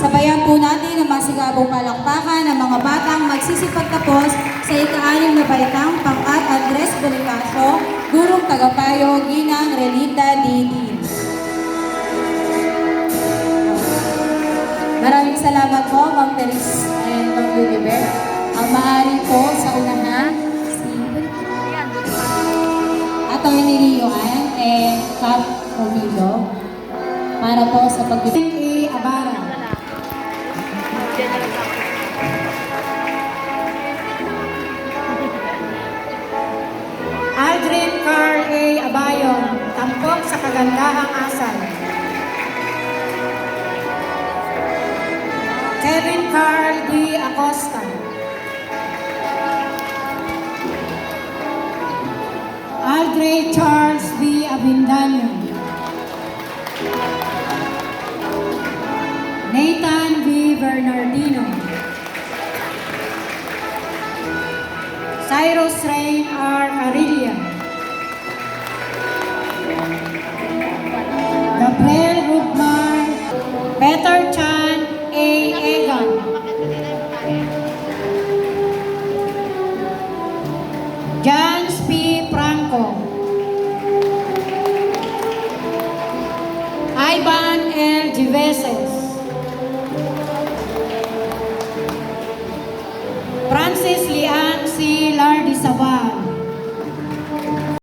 Sabayan po natin ang masigabong palakpakan ng mga batang magsisipagtapos sa ika-6 na baitang pangkat Andres Bonifacio, Gurong Tagapayo, Ginang Relinda Didi. Maraming salamat po, Ma'am Teres and Ma'am Luliber. Ang maaari po sa unahan, si Atty. Rio Ann and Cap Romilo para po sa pag-ibig Abara. Aldrin Carl A. Abayon, tampok sa kagandahang asal. Kevin Carl D. Acosta. Aldre Charles B. Abindanyo. Nathan B. Bernardino. Cyrus Rain R. Carilla. Gabriel Rugmar. Peter Chan A. Egan. Jans P. Franco. Ivan